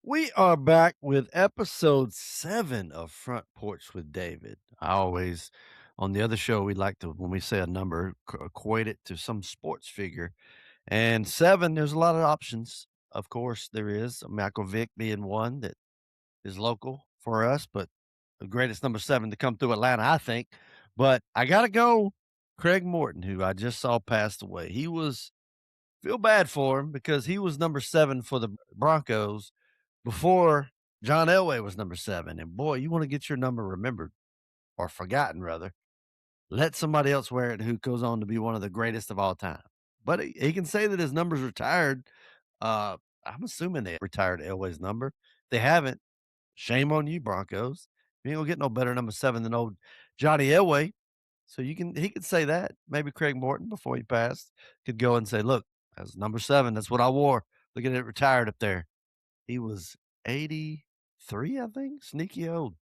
We are back with episode 7 of Front Porch with David. I always, on the other show, we like to, when we say a number, equate it to some sports figure. And 7, there's a lot of options. Of course, there is. Michael Vick being one that is local for us, but the greatest number 7 to come through Atlanta, I think. But I got to go Craig Morton, who I just saw passed away. Feel bad for him because he was number 7 for the Broncos before John Elway was number 7, and boy, you wanna get your number remembered or forgotten rather, let somebody else wear it who goes on to be one of the greatest of all time. But he can say that his number's retired. Uh, I'm assuming they retired Elway's number. They haven't. Shame on you, Broncos. You ain't gonna get no better number 7 than old Johnny Elway. So he could say that. Maybe Craig Morton before he passed could go and say, "Look, that's number 7. That's what I wore. Look at it retired up there." He was 83, I think, sneaky old.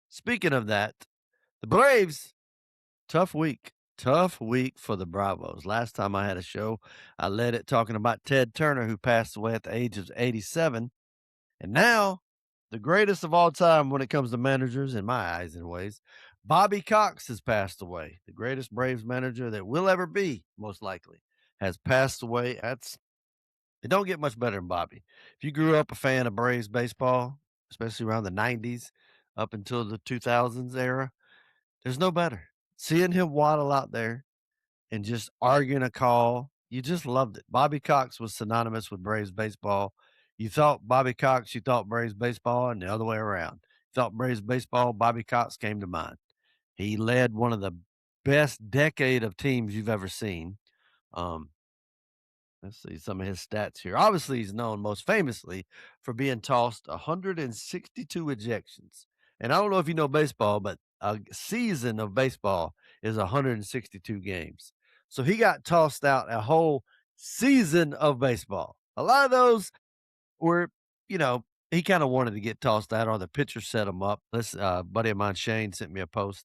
Speaking of that, the Braves, tough week for the Bravos. Last time I had a show, I led it talking about Ted Turner, who passed away at the age of 87. And now, the greatest of all time when it comes to managers, in my eyes, anyways, Bobby Cox has passed away. The greatest Braves manager that will ever be, most likely, has passed away. It don't get much better than Bobby. If you grew up a fan of Braves baseball, especially around the '90s up until the 2000s era, there's no better. Seeing him waddle out there and just arguing a call, you just loved it. Bobby Cox was synonymous with Braves baseball. You thought Bobby Cox, you thought Braves baseball, and the other way around. You thought Braves baseball, Bobby Cox came to mind. He led one of the best decade of teams you've ever seen. Um, Let's see some of his stats here. Obviously, he's known most famously for being tossed 162 ejections. And I don't know if you know baseball, but a season of baseball is 162 games. So he got tossed out a whole season of baseball. A lot of those were, you know, he kind of wanted to get tossed out, or the pitcher set him up. This buddy of mine, Shane, sent me a post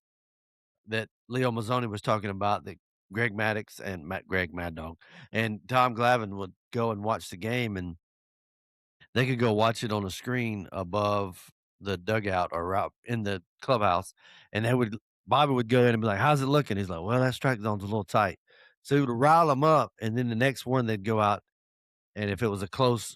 that Leo Mazzoni was talking about, that Greg Maddux and Greg Mad Dog and Tom Glavine would go and watch the game, and they could go watch it on a screen above the dugout or out in the clubhouse, and Bobby would go in and be like, "How's it looking?" He's like, "Well, that strike zone's a little tight." So he would rile them up, and then the next one they'd go out, and if it was a close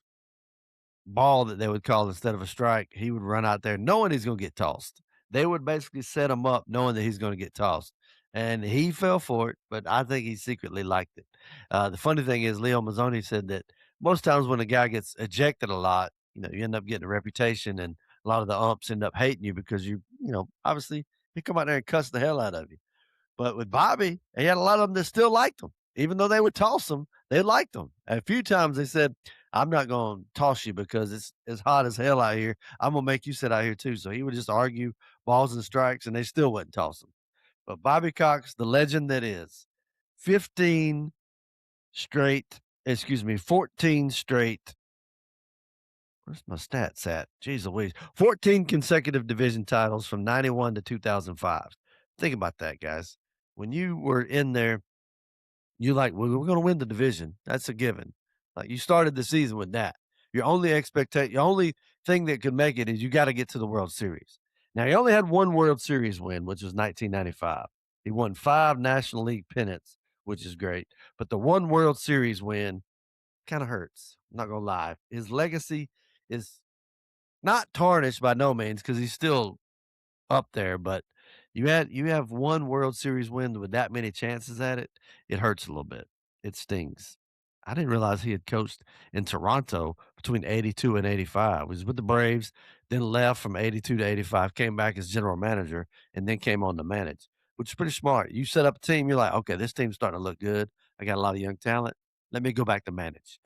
ball that they would call instead of a strike, he would run out there knowing he's gonna get tossed. They would basically set him up knowing that he's gonna get tossed, and he fell for it, but I think he secretly liked it. The funny thing is Leo Mazzoni said that most times when a guy gets ejected a lot, you end up getting a reputation, and a lot of the umps end up hating you because obviously, he come out there and cuss the hell out of you. But with Bobby, he had a lot of them that still liked him. Even though they would toss him, they liked him. A few times they said, "I'm not gonna toss you because it's hot as hell out here. I'm gonna make you sit out here too." So he would just argue balls and strikes, and they still wouldn't toss him. But Bobby Cox, the legend that is, 15 14 straight. Where's my stats at? Jeez Louise. 14 consecutive division titles from 91 to 2005. Think about that, guys. When you were in there, you like, "Well, we're gonna win the division." That's a given. Like, you started the season with that. Your only thing that could make it is you gotta get to the World Series. Now, he only had 1 World Series win, which was 1995. He won 5 National League pennants, which is great, but the 1 World Series win kinda hurts, I'm not gonna lie. His legacy is not tarnished by no means because he's still up there, but you have 1 World Series win with that many chances at it, it hurts a little bit. It stings. I didn't realize he had coached in Toronto between '82 and '85. He was with the Braves, then left from '82 to '85, came back as general manager, and then came on to manage, which is pretty smart. You set up a team, you're like, "Okay, this team's starting to look good. I got a lot of young talent. Let me go back to manage."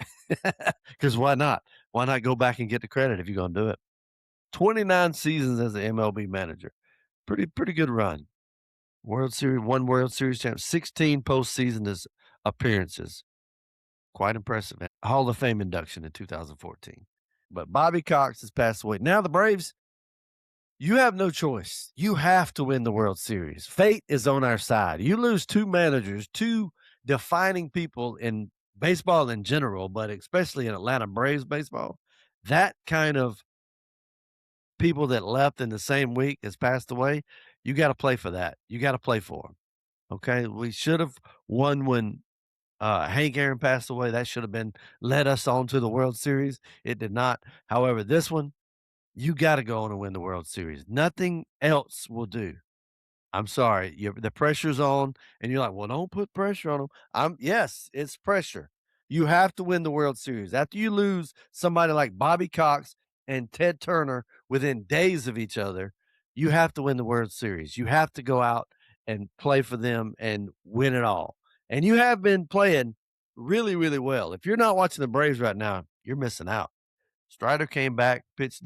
Because why not? Why not go back and get the credit if you're gonna do it? 29 seasons as an MLB manager. Pretty good run. World Series, 1 World Series champ, 16 postseason appearances. Quite impressive. And Hall of Fame induction in 2014. But Bobby Cox has passed away. Now the Braves, you have no choice. You have to win the World Series. Fate is on our side. You lose 2 managers, 2 defining people in baseball in general, but especially in Atlanta Braves baseball. That kind of people that left in the same week as passed away, you gotta play for that. You gotta play for them. Okay? We should have won when, Hank Aaron passed away. That should have been led us on to the World Series. It did not. However, this one, you gotta go on and win the World Series. Nothing else will do. I'm sorry, the pressure's on, and you're like, "Well, don't put pressure on them." Yes, it's pressure. You have to win the World Series. After you lose somebody like Bobby Cox and Ted Turner within days of each other, you have to win the World Series. You have to go out and play for them and win it all. And you have been playing really, really well. If you're not watching the Braves right now, you're missing out. Strider came back, pitched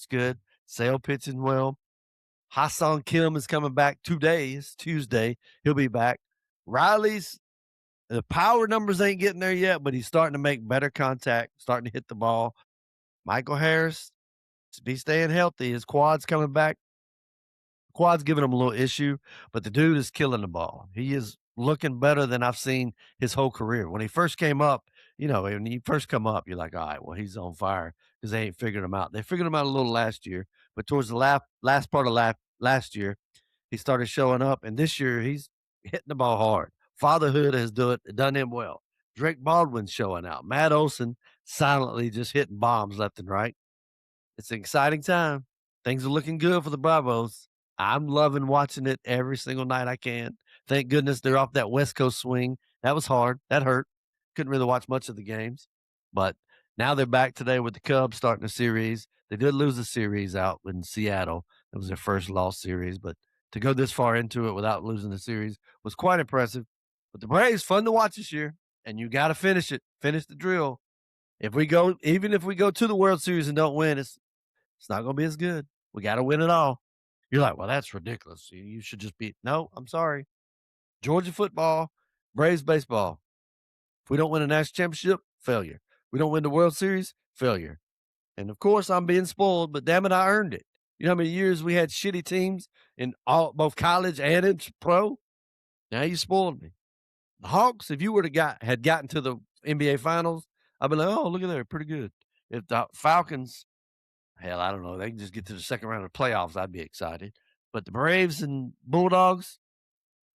good. Sale pitching well. Hassan Kim is coming back today. It's Tuesday. He'll be back. Riley's the power numbers ain't getting there yet, but he's starting to make better contact, starting to hit the ball. Michael Harris, to be staying healthy. His quad's coming back. Quad's giving him a little issue, but the dude is killing the ball. He is looking better than I've seen his whole career. When he first came up, when you first come up, you're like, all right, well, he's on fire because they ain't figured him out. They figured him out a little last year, but towards the last part of last year, he started showing up, and this year he's hitting the ball hard. Fatherhood has done him well. Drake Baldwin's showing out. Matt Olson silently just hitting bombs left and right. It's an exciting time. Things are looking good for the Bravos. I'm loving watching it every single night I can. Thank goodness they're off that West Coast swing. That was hard. That hurt. Couldn't really watch much of the games. But now they're back today with the Cubs starting a series. They did lose a series out in Seattle. It was their first lost series, but to go this far into it without losing the series was quite impressive. But the Braves, fun to watch this year, and you got to finish it. Finish the drill. Even if we go to the World Series and don't win, it's not going to be as good. We got to win it all. You're like, well, that's ridiculous. You should just be. No, I'm sorry. Georgia football, Braves baseball. If we don't win a national championship, failure. We don't win the World Series, failure. And of course, I'm being spoiled, but damn it, I earned it. You know how many years we had shitty teams in both college and in pro? Now you spoiled me. The Hawks, if you were to had gotten to the NBA Finals, I'd be like, oh, look at that, pretty good. If the Falcons, hell, I don't know, they can just get to the second round of the playoffs, I'd be excited. But the Braves and Bulldogs,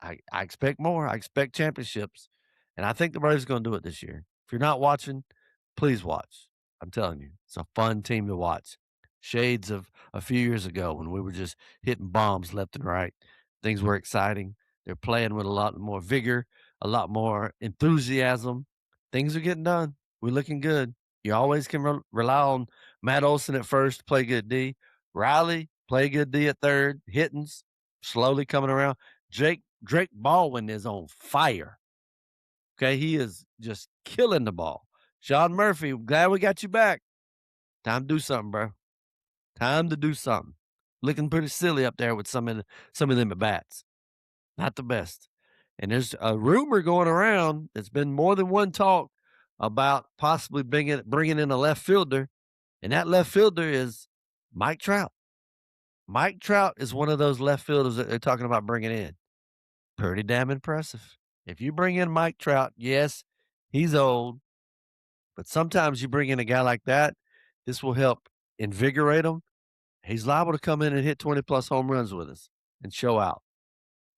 I expect more. I expect championships, and I think the Braves are going to do it this year. If you're not watching, please watch. I'm telling you, it's a fun team to watch. Shades of a few years ago when we were just hitting bombs left and right. Things were exciting. They're playing with a lot more vigor, a lot more enthusiasm. Things are getting done. We're looking good. You always can rely on Matt Olson at first, play good D. Riley, play good D at third. Hittins, slowly coming around. Drake Baldwin is on fire. Okay, he is just killing the ball. Sean Murphy, glad we got you back. Time to do something, bro. Time to do something. Looking pretty silly up there with some of them at bats. Not the best. And there's a rumor going around. There's been more than one talk about possibly bringing in a left fielder, and that left fielder is Mike Trout. Mike Trout is one of those left fielders that they're talking about bringing in. Pretty damn impressive. If you bring in Mike Trout, yes, he's old, but sometimes you bring in a guy like that, this will help invigorate him. He's liable to come in and hit 20 plus home runs with us and show out.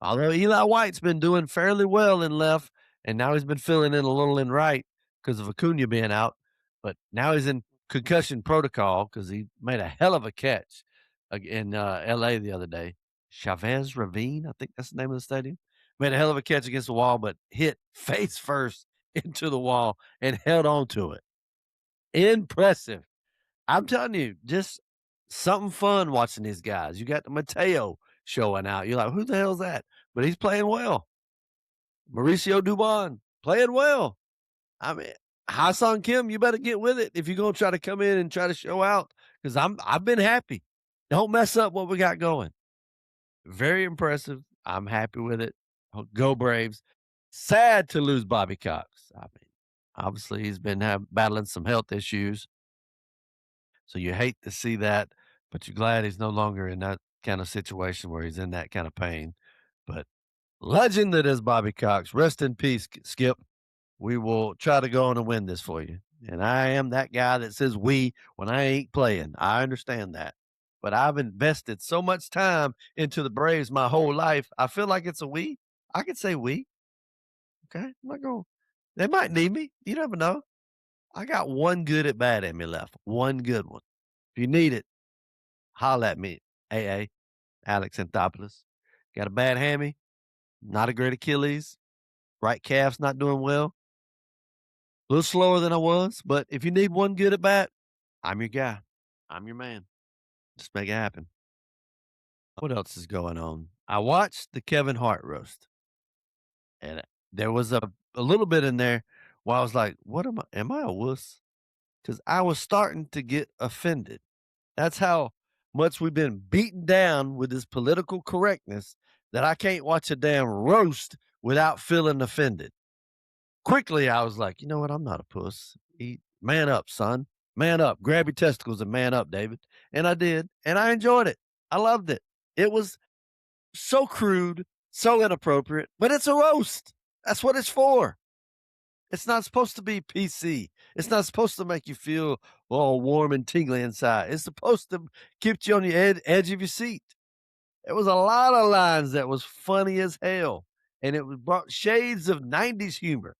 Although Eli White's been doing fairly well in left, and now he's been filling in a little in right because of Acuna being out, but now he's in concussion protocol because he made a hell of a catch in L.A. the other day. Chavez Ravine, I think that's the name of the stadium. Made a hell of a catch against the wall, but hit face first into the wall and held on to it. Impressive. I'm telling you, just something fun watching these guys. You got the Mateo showing out. You're like, who the hell's that? But he's playing well. Mauricio Dubon playing well. I mean, Hassan Kim, you better get with it if you're gonna try to come in and try to show out. Because I've been happy. Don't mess up what we got going. Very impressive. I'm happy with it. Go Braves. Sad to lose Bobby Cox. I mean, obviously he's been battling some health issues. So you hate to see that, but you're glad he's no longer in that kind of situation where he's in that kind of pain. But legend that is Bobby Cox. Rest in peace, Skip. We will try to go on and win this for you. And I am that guy that says "we" when I ain't playing. I understand that. But I've invested so much time into the Braves my whole life, I feel like it's a "we." I could say "we." Okay? I'm not going they might need me. You never know. I got one good at bat in me left. One good one. If you need it, holla at me, AA, Alex Anthopoulos. Got a bad hammy, not a great Achilles, right calf's not doing well. A little slower than I was, but if you need one good at bat, I'm your guy. I'm your man. Just make it happen. What else is going on? I watched the Kevin Hart roast, and there was a little bit in there where I was like, "What am I? Am I a wuss?" Because I was starting to get offended. That's how much we've been beaten down with this political correctness that I can't watch a damn roast without feeling offended. Quickly, I was like, "You know what? I'm not a puss. Man up, son. Man up. Grab your testicles and man up, David." And I did, and I enjoyed it. I loved it. It was so crude, so inappropriate, but it's a roast. That's what it's for. It's not supposed to be PC. It's not supposed to make you feel all warm and tingly inside. It's supposed to keep you on the edge of your seat. There was a lot of lines that was funny as hell, and it was brought shades of 90s humor.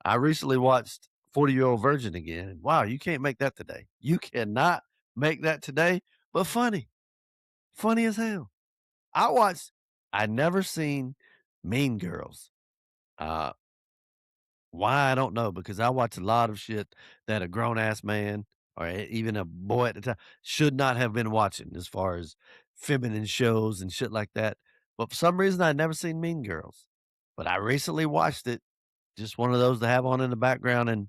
I recently watched 40-Year-Old Virgin again, and wow, you can't make that today. You cannot make that today, but funny. Funny as hell. I never seen Mean Girls. Uh, why, I don't know, because I watch a lot of shit that a grown ass man or even a boy at the time should not have been watching as far as feminine shows and shit like that. But for some reason, I'd never seen Mean Girls. But I recently watched it, just one of those to have on in the background, and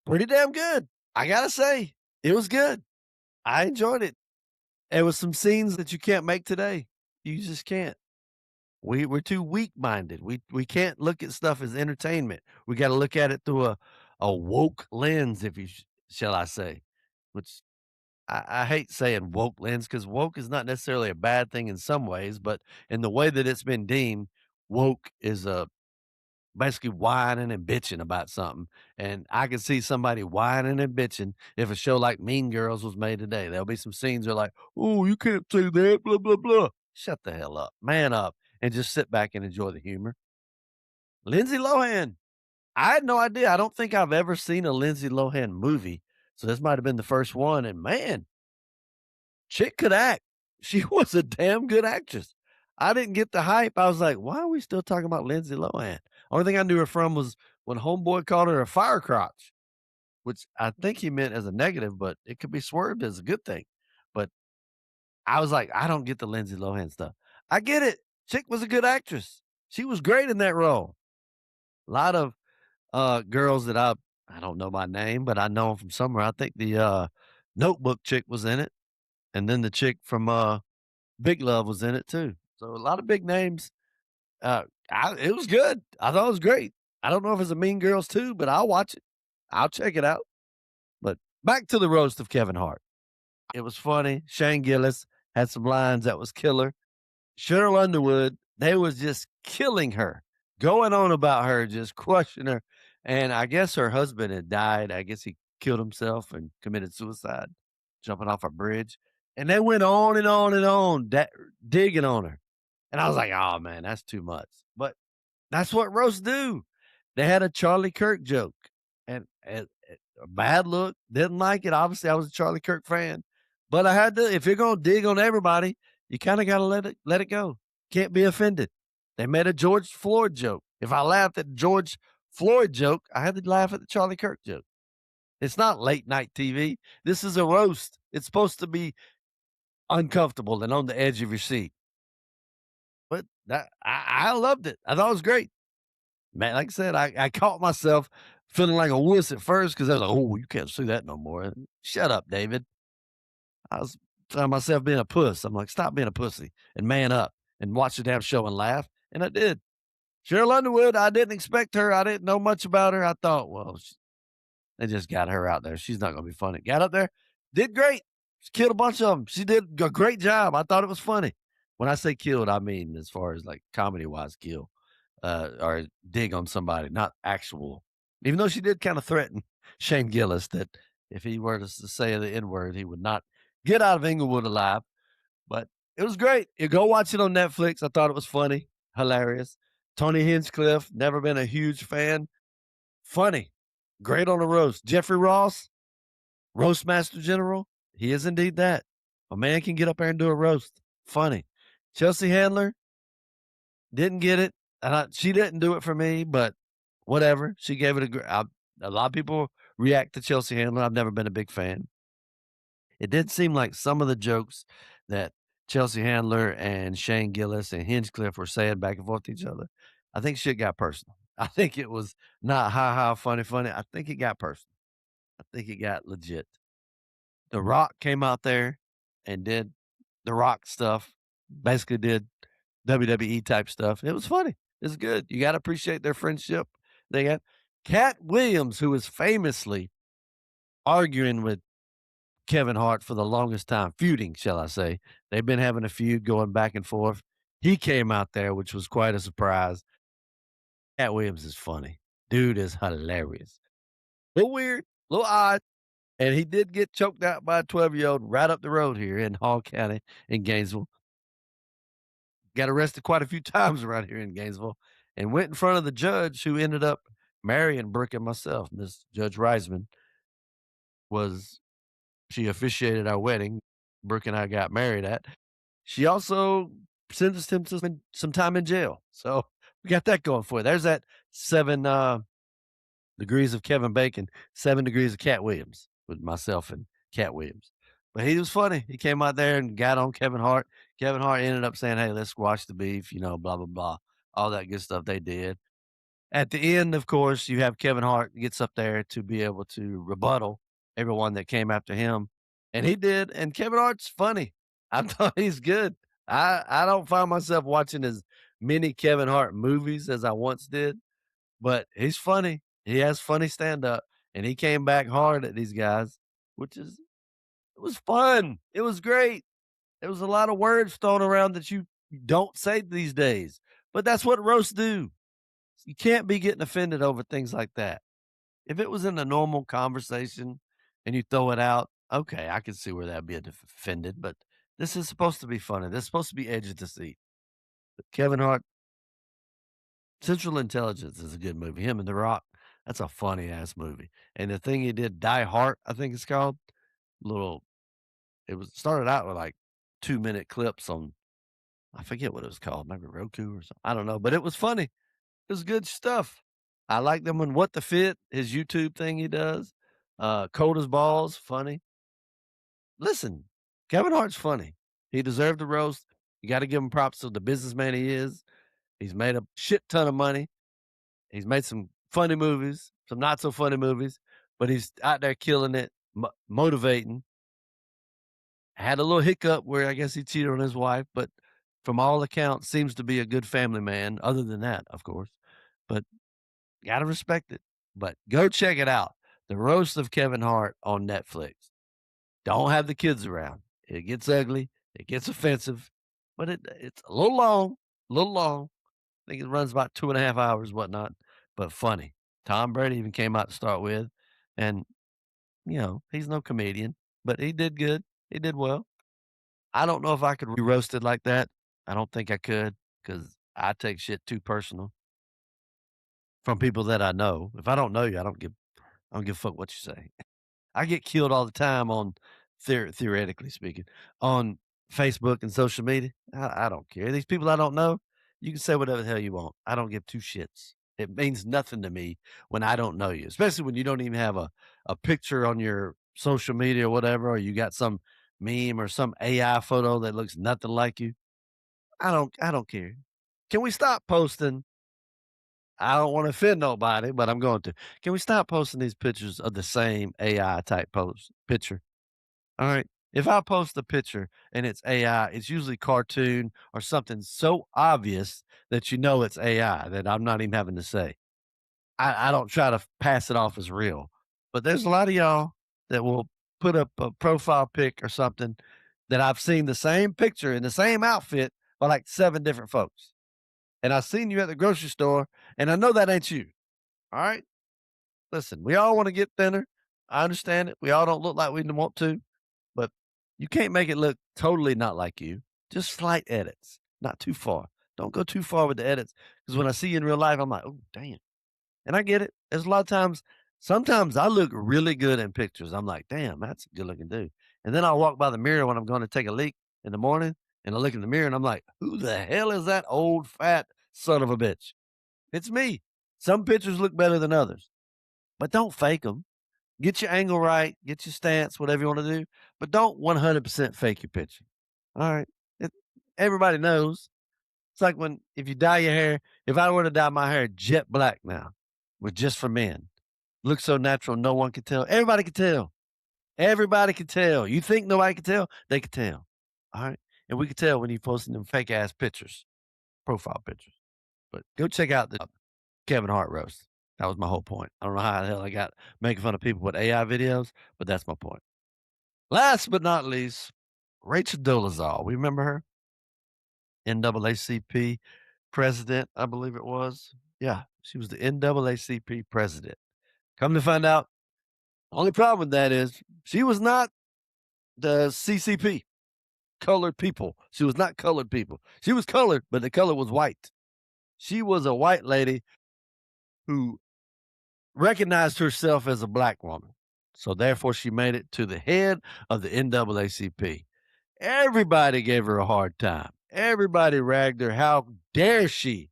pretty damn good. I gotta say, it was good. I enjoyed it. There was some scenes that you can't make today. You just can't. We're too weak-minded. We can't look at stuff as entertainment. We gotta look at it through a woke lens, if you shall I say, which I hate saying woke lens because woke is not necessarily a bad thing in some ways, but in the way that it's been deemed, woke is basically whining and bitching about something. And I could see somebody whining and bitching if a show like Mean Girls was made today. There'll be some scenes that are like, "Oh, you can't say that, blah, blah, blah." Shut the hell up, man up, and just sit back and enjoy the humor. Lindsay Lohan. I had no idea. I don't think I've ever seen a Lindsay Lohan movie. So this might have been the first one. And man, chick could act. She was a damn good actress. I didn't get the hype. I was like, why are we still talking about Lindsay Lohan? Only thing I knew her from was when Homeboy called her a fire crotch, which I think he meant as a negative, but it could be swerved as a good thing. But I was like, I don't get the Lindsay Lohan stuff. I get it. Chick was a good actress. She was great in that role. A lot of girls that I don't know my name, but I know 'em from somewhere. I think the Notebook chick was in it, and then the chick from Big Love was in it too. So a lot of big names. It was good. I thought it was great. I don't know if it's a Mean Girls too, but I'll watch it. I'll check it out. But back to the roast of Kevin Hart. It was funny. Shane Gillis had some lines that was killer. Cheryl Underwood, they was just killing her, going on about her, just crushing her. And I guess her husband had died. I guess he killed himself and committed suicide, jumping off a bridge. And they went on and on and on, digging on her. And I was like, oh man, that's too much. But that's what roasts do. They had a Charlie Kirk joke, and a bad look. Didn't like it. Obviously, I was a Charlie Kirk fan, but I had to. If you're gonna dig on everybody, you kind of got to let it go. Can't be offended. They made a George Floyd joke. If I laughed at the George Floyd joke, I had to laugh at the Charlie Kirk joke. It's not late night TV. This is a roast. It's supposed to be uncomfortable and on the edge of your seat. But I loved it. I thought it was great. Man, like I said, I caught myself feeling like a wuss at first because I was like, "Oh, you can't see that no more." Shut up, David. I was finding myself being a puss. I'm like, "Stop being a pussy and man up and watch the damn show and laugh." And I did. Cheryl Underwood, I didn't expect her. I didn't know much about her. I thought, well, they just got her out there. She's not going to be funny. Got up there, did great. She killed a bunch of them. She did a great job. I thought it was funny. When I say killed, I mean as far as like comedy wise, kill or dig on somebody, not actual. even though she did kinda threaten Shane Gillis that if he were to say the N word, he would not get out of Inglewood alive. But it was great. You go watch it on Netflix. I thought it was funny, hilarious. Tony Hinchcliffe, never been a huge fan. Funny, great on the roast. Jeffrey Ross, roast master general. He is indeed that. A man can get up there and do a roast. Funny. Chelsea Handler didn't get it. She didn't do it for me, but whatever. She gave it a lot of people react to Chelsea Handler. I've never been a big fan. It did seem like some of the jokes that Chelsea Handler and Shane Gillis and Hinchcliffe were saying back and forth to each other. I think shit got personal. I think it was not ha ha funny funny. I think it got personal. I think it got legit. The Rock came out there and did the Rock stuff. Basically did WWE type stuff. It was funny. It's good. You got to appreciate their friendship. They got Cat Williams, who was famously arguing with Kevin Hart for the longest time, feuding, shall I say. They've been having a feud going back and forth. He came out there, which was quite a surprise. Cat Williams is funny. Dude is hilarious. A little weird, a little odd. And he did get choked out by a 12-year-old right up the road here in Hall County in Gainesville. Got arrested quite a few times around here in Gainesville and went in front of the judge who ended up marrying Brooke and myself. Miss Judge Reisman was she officiated our wedding. Brooke and I got married at. She also sentenced him to spend some time in jail. So we got that going for you. There's that 7 degrees of Kevin Bacon, 7 degrees of Cat Williams with myself and Cat Williams. But he was funny. He came out there and got on Kevin Hart. Kevin Hart ended up saying, "Hey, let's squash the beef," blah, blah, blah. All that good stuff they did. At the end, of course, you have Kevin Hart gets up there to be able to rebuttal everyone that came after him, and he did, and Kevin Hart's funny. I thought he's good. I don't find myself watching as many Kevin Hart movies as I once did, but he's funny. He has funny stand-up, and he came back hard at these guys, which is it was fun. It was great. There was a lot of words thrown around that you don't say these days, but that's what roasts do. You can't be getting offended over things like that. If it was in a normal conversation and you throw it out, okay, I can see where that'd be offended, but this is supposed to be funny. This is supposed to be edge of the seat. But Kevin Hart, Central Intelligence is a good movie. Him and The Rock, that's a funny ass movie. And the thing he did, Die Hard, I think it's called. Little, it was started out with like 2-minute clips on, I forget what it was called, maybe Roku or something. I don't know, but it was funny. It was good stuff. I like them on What the Fit, his YouTube thing he does. Cold as Balls, funny. Listen, Kevin Hart's funny. He deserved the roast. You gotta give him props to the businessman he is. He's made a shit ton of money. He's made some funny movies, some not so funny movies, but he's out there killing it, motivating. Had a little hiccup where I guess he cheated on his wife, but from all accounts, seems to be a good family man, other than that, of course. But gotta respect it. But go check it out. The Roast of Kevin Hart on Netflix. Don't have the kids around. It gets ugly. It gets offensive, but it's a little long, a little long. I think it runs about 2.5 hours, whatnot, but funny. Tom Brady even came out to start with, and he's no comedian, but he did good. He did well. I don't know if I could be roasted like that. I don't think I could because I take shit too personal from people that I know. If I don't know you, I don't give a fuck what you say. I get killed all the time on theoretically speaking, on Facebook and social media. I don't care. These people I don't know, you can say whatever the hell you want. I don't give two shits. It means nothing to me when I don't know you, especially when you don't even have a picture on your social media or whatever, or you got some meme or some AI photo that looks nothing like you. I don't care. Can we stop posting? I don't want to offend nobody, but I'm going to. Can we stop posting these pictures of the same AI type post picture? All right. If I post a picture and it's AI, it's usually cartoon or something so obvious that you know it's AI that I'm not even having to say. I don't try to pass it off as real. But there's a lot of y'all that will put up a profile pic or something that I've seen the same picture in the same outfit by like 7 different folks. And I've seen you at the grocery store and I know that ain't you. All right. listen, we all wanna get thinner. I understand it. We all don't look like we want to, but you can't make it look totally not like you. Just slight edits, not too far. Don't go too far with the edits, because when I see you in real life, I'm like, "Oh, damn." And I get it. There's a lot of times sometimes I look really good in pictures. I'm like, "Damn, that's a good looking dude." And then I'll walk by the mirror when I'm gonna take a leak in the morning, and I look in the mirror and I'm like, "Who the hell is that old fat son of a bitch?" It's me. Some pictures look better than others, but don't fake them. Get your angle right, get your stance, whatever you wanna do, but don't 100% fake your picture. Alright? It everybody knows. It's like when if you dye your hair if I were to dye my hair jet black now, with just for men, looks so natural, no one could tell. Everybody could tell. Everybody could tell. You think nobody could tell? They could tell. Alright? And we could tell when you posting them fake ass pictures, profile pictures. But go check out the Kevin Hart roast. That was my whole point. I don't know how the hell I got making fun of people with AI videos, but that's my point. Last but not least, Rachel Dolezal. We remember her? NAACP president, I believe it was. Yeah, she was the NAACP president. Come to find out, only problem with that is she was not the CCP, colored people. She was not colored people. She was colored, but the color was white. She was a white lady who recognized herself as a black woman. So therefore, she made it to the head of the NAACP. Everybody gave her a hard time. Everybody ragged her. How dare she?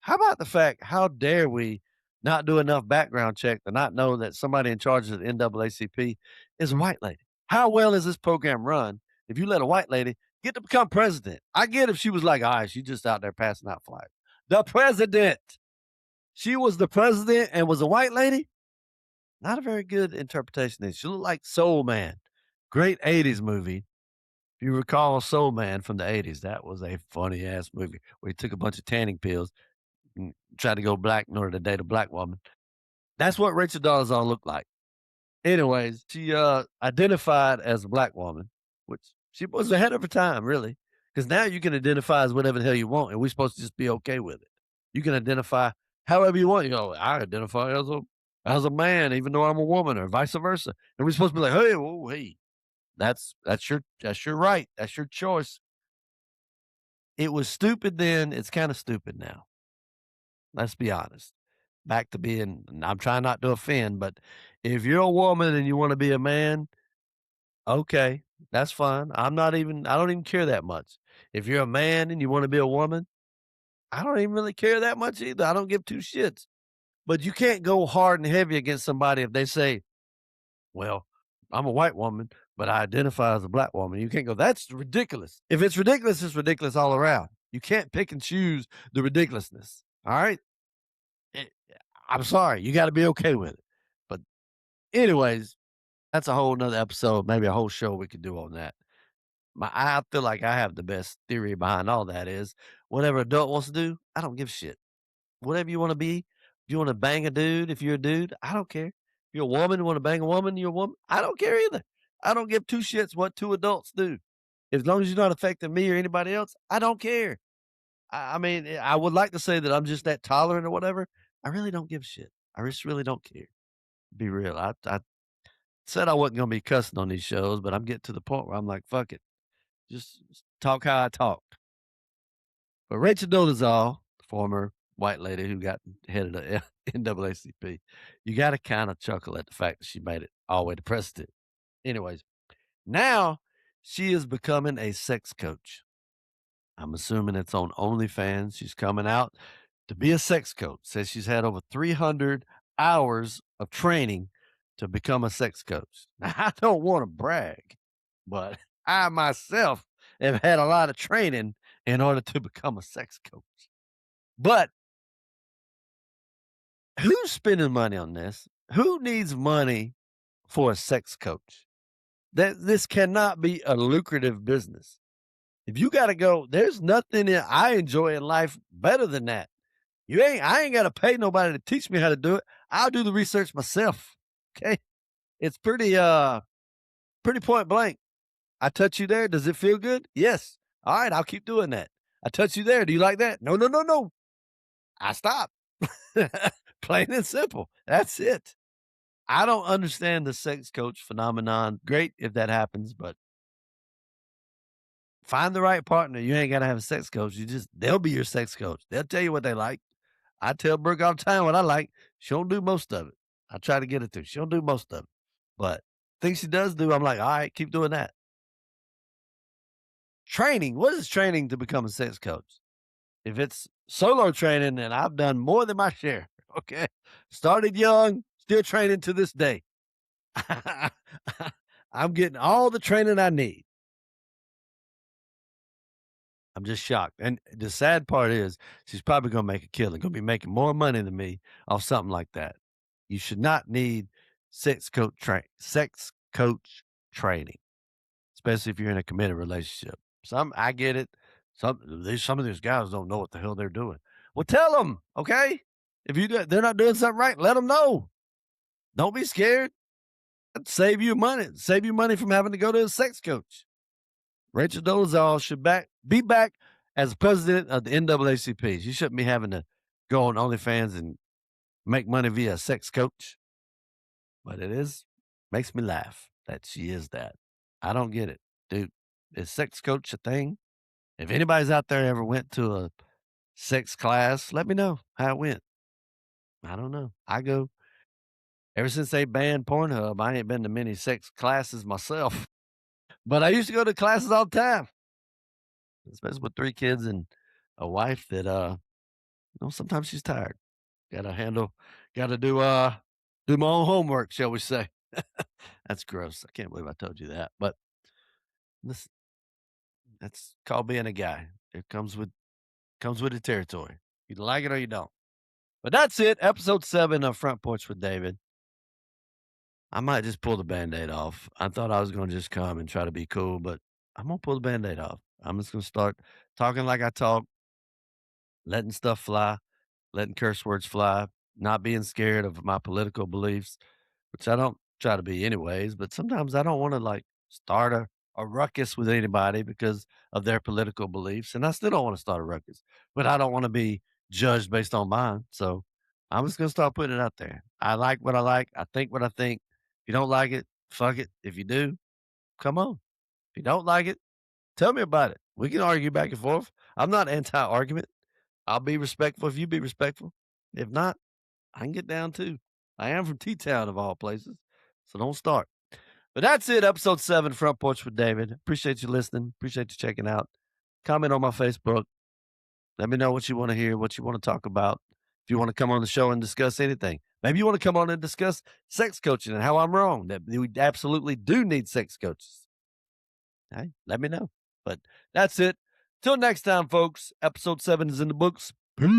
How about the fact, how dare we not do enough background check to not know that somebody in charge of the NAACP is a white lady? How well is this program run if you let a white lady get to become president? I get if she was like, all right, she's just out there passing out flyers. The president. She was the president and was a white lady? Not a very good interpretation. She looked like Soul Man. Great 80s movie. If you recall Soul Man from the 80s, that was a funny ass movie where he took a bunch of tanning pills and tried to go black in order to date a black woman. That's what Rachel Dolezal looked like. Anyways, she identified as a black woman, which she was ahead of her time, really. Because now you can identify as whatever the hell you want, and we're supposed to just be okay with it. You can identify however you want. You go, I identify as a man, even though I'm a woman, or vice versa. And we're supposed to be like, hey, whoa, hey, that's your right. That's your choice. It was stupid then. It's kind of stupid now. Let's be honest. Back to being, and I'm trying not to offend, but if you're a woman and you want to be a man, okay, that's fine. I don't even care that much. If you're a man and you want to be a woman, I don't even really care that much either. I don't give two shits. But you can't go hard and heavy against somebody if they say, well, I'm a white woman, but I identify as a black woman. You can't go, that's ridiculous. If it's ridiculous all around. You can't pick and choose the ridiculousness. All right. Eh, I'm sorry. You got to be okay with it. But, anyways, that's a whole nother episode, maybe a whole show we could do on that. I feel like I have the best theory behind all that is whatever adult wants to do, I don't give a shit. Whatever you want to be, if you want to bang a dude, if you're a dude, I don't care. If you're a woman, you want to bang a woman, you're a woman, I don't care either. I don't give two shits what two adults do. As long as you're not affecting me or anybody else, I don't care. I mean, I would like to say that I'm just that tolerant or whatever. I really don't give a shit. I just really don't care. Be real. I said I wasn't gonna be cussing on these shows, but I'm getting to the point where I'm like, fuck it. Just talk how I talk. But Rachel Dolezal, former white lady who got head of the NAACP, you got to kind of chuckle at the fact that she made it all the way to president. Anyways, now she is becoming a sex coach. I'm assuming it's on OnlyFans. She's coming out to be a sex coach. Says she's had over 300 hours of training to become a sex coach. Now, I don't want to brag, but I myself have had a lot of training in order to become a sex coach. But who's spending money on this? Who needs money for a sex coach? That this cannot be a lucrative business. If you got to go, there's nothing that I enjoy in life better than that. I ain't got to pay nobody to teach me how to do it. I'll do the research myself. Okay. It's pretty point blank. I touch you there. Does it feel good? Yes. All right. I'll keep doing that. I touch you there. Do you like that? No, no, no, no. I stop. Plain and simple. That's it. I don't understand the sex coach phenomenon. Great if that happens, but find the right partner. You ain't gotta have a sex coach. They'll be your sex coach. They'll tell you what they like. I tell Brooke all the time what I like. She don't do most of it. I try to get her to. She don't do most of it. But things she does do, I'm like, all right, keep doing that. Training. What is training to become a sex coach? If it's solo training, then I've done more than my share. Okay. Started young, still training to this day. I'm getting all the training I need. I'm just shocked. And the sad part is she's probably gonna make a killing, gonna be making more money than me off something like that. You should not need sex coach training, especially if you're in a committed relationship. I get it. Some of these guys don't know what the hell they're doing. Well, tell them, okay? If they're not doing something right, let them know. Don't be scared. That'd save you money. Save you money from having to go to a sex coach. Rachel Dolezal should be back as president of the NAACP. She shouldn't be having to go on OnlyFans and make money via a sex coach. But makes me laugh that she is that. I don't get it. Dude, is sex coach a thing? If anybody's out there ever went to a sex class, let me know how it went. I don't know. Ever since they banned Pornhub, I ain't been to many sex classes myself, but I used to go to classes all the time, especially with 3 kids and a wife that, sometimes she's tired. Gotta do my own homework, shall we say. That's gross. I can't believe I told you that, but listen, that's called being a guy. It comes with the territory. You like it or you don't. But that's it. Episode 7 of Front Porch with David. I might just pull the Band-Aid off. I thought I was gonna just come and try to be cool, but I'm gonna pull the Band-Aid off. I'm just gonna start talking like I talk, letting stuff fly, letting curse words fly, not being scared of my political beliefs, which I don't try to be anyways, but sometimes I don't wanna, like, start a ruckus with anybody because of their political beliefs, and I still don't wanna start a ruckus, but I don't wanna be judged based on mine, so I'm just gonna start putting it out there. I like what I like. I think what I think. If you don't like it, fuck it. If you do, come on. If you don't like it, tell me about it. We can argue back and forth. I'm not anti-argument. I'll be respectful if you be respectful. If not, I can get down too. I am from T-Town of all places, so don't start. But that's it, episode 7, Front Porch with David. Appreciate you listening. Appreciate you checking out. Comment on my Facebook. Let me know what you want to hear, what you want to talk about. If you want to come on the show and discuss anything. Maybe you want to come on and discuss sex coaching and how I'm wrong, that we absolutely do need sex coaches. Hey, let me know. But that's it. Till next time, folks. Episode 7 is in the books. Peace.